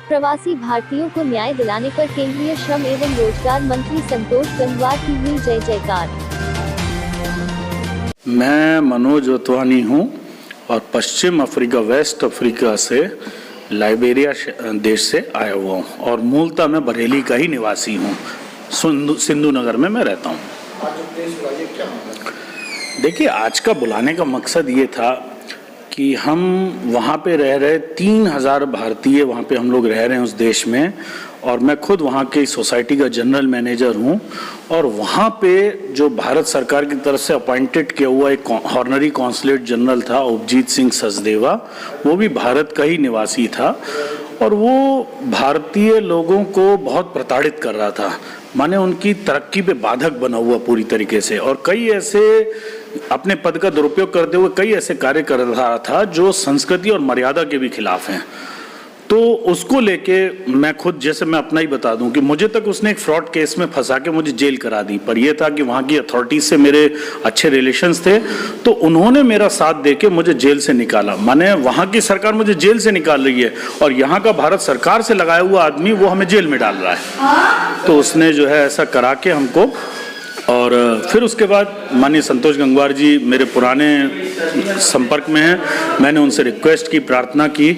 प्रवासी भारतीयों को न्याय दिलाने पर केंद्रीय श्रम एवं रोजगार मंत्री संतोष गंगवार की हुई जय जयकार। मैं मनोज वतवानी हूँ और पश्चिम अफ्रीका, वेस्ट अफ्रीका से लाइबेरिया देश से आया हुआ हूँ और मूलतः मैं बरेली का ही निवासी हूँ। सिंधु नगर में मैं रहता हूँ। देखिए, आज का बुलाने का मकसद ये था कि हम वहाँ पे रह रहे 3000 भारतीय वहाँ पे हम लोग रह रहे हैं उस देश में, और मैं खुद वहाँ की सोसाइटी का जनरल मैनेजर हूँ। और वहाँ पे जो भारत सरकार की तरफ से अपॉइंटेड किया हुआ एक हॉनरी कॉन्सुलेट जनरल था, उपजीत सिंह सचदेवा, वो भी भारत का ही निवासी था और वो भारतीय लोगों को बहुत प्रताड़ित कर रहा था, माने उनकी तरक्की पे बाधक बना हुआ पूरी तरीके से, और कई ऐसे अपने पद का दुरुपयोग करते हुए कई ऐसे कार्य कर रहा था जो संस्कृति और मर्यादा के भी खिलाफ हैं। तो उसको लेके मैं खुद, जैसे मैं अपना ही बता दूं कि मुझे तक उसने एक फ्रॉड केस में फंसा के मुझे जेल करा दी, पर यह था कि वहाँ की अथॉरिटीज से मेरे अच्छे रिलेशंस थे, तो उन्होंने मेरा साथ देके मुझे जेल से निकाला। माने वहाँ की सरकार मुझे जेल से निकाल रही है और यहाँ का भारत सरकार से लगाया हुआ आदमी वो हमें जेल में डाल रहा है। तो उसने जो है ऐसा करा के हमको, और फिर उसके बाद माननीय संतोष गंगवार जी मेरे पुराने संपर्क में हैं। मैंने उनसे रिक्वेस्ट की, प्रार्थना की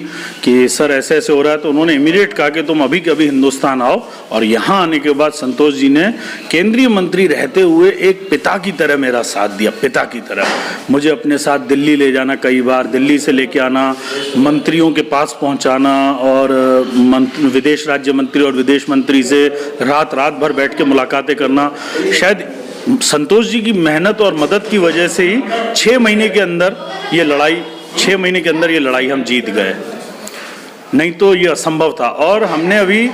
कि सर ऐसे ऐसे हो रहा है, तो उन्होंने इमीडिएट कहा कि तुम अभी के अभी हिंदुस्तान आओ। और यहाँ आने के बाद संतोष जी ने केंद्रीय मंत्री रहते हुए एक पिता की तरह मेरा साथ दिया, पिता की तरह। मुझे अपने साथ दिल्ली ले जाना, कई बार दिल्ली से लेके आना, मंत्रियों के पास पहुँचाना, और विदेश राज्य मंत्री और विदेश मंत्री से रात रात भर बैठ के मुलाकातें करना। शायद संतोष जी की मेहनत और मदद की वजह से ही 6 महीने के अंदर ये लड़ाई हम जीत गए, नहीं तो ये असंभव था। और हमने अभी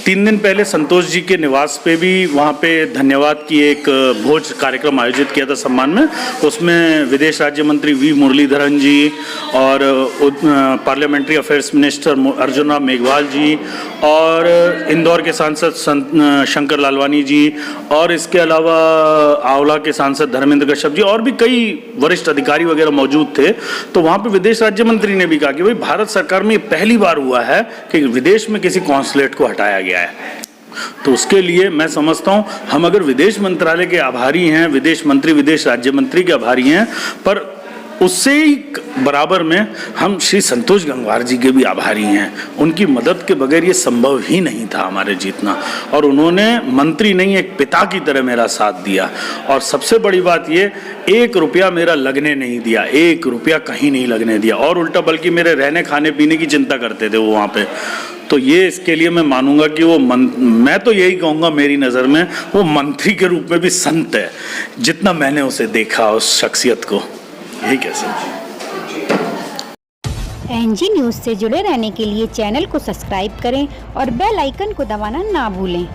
3 दिन पहले संतोष जी के निवास पे भी वहाँ पे धन्यवाद की एक भोज कार्यक्रम आयोजित किया था सम्मान में। उसमें विदेश राज्य मंत्री वी मुरलीधरन जी और parliamentary affairs minister Arjun Ram Meghwal ji और इंदौर के सांसद शंकर लालवानी जी और इसके अलावा आंवला के सांसद धर्मेंद्र कश्यप जी और भी कई वरिष्ठ अधिकारी वगैरह मौजूद थे। तो वहाँ पे विदेश राज्य मंत्री ने भी कहा कि भाई भारत सरकार में ये पहली बार हुआ है कि विदेश में किसी कॉन्सुलेट को हटाया गया है। तो उसके लिए मैं समझता हूँ हम अगर विदेश मंत्रालय के आभारी हैं, विदेश मंत्री, विदेश राज्य मंत्री के आभारी हैं, पर उससे ही बराबर में हम श्री संतोष गंगवार जी के भी आभारी हैं। उनकी मदद के बगैर ये संभव ही नहीं था हमारे जीतना, और उन्होंने मंत्री नहीं एक पिता की तरह मेरा साथ दिया। और सबसे बड़ी बात ये, 1 रुपया मेरा लगने नहीं दिया, 1 रुपया कहीं नहीं लगने दिया, और उल्टा बल्कि मेरे रहने खाने पीने की चिंता करते थे वो वहाँ पे। तो ये इसके लिए मैं मानूंगा कि वो मैं तो यही कहूँगा मेरी नज़र में वो मंत्री के रूप में भी संत है, जितना मैंने उसे देखा उस शख्सियत को, यही कह सकते। एनजी न्यूज़ से जुड़े रहने के लिए चैनल को सब्सक्राइब करें और बेल आइकन को दबाना ना भूलें।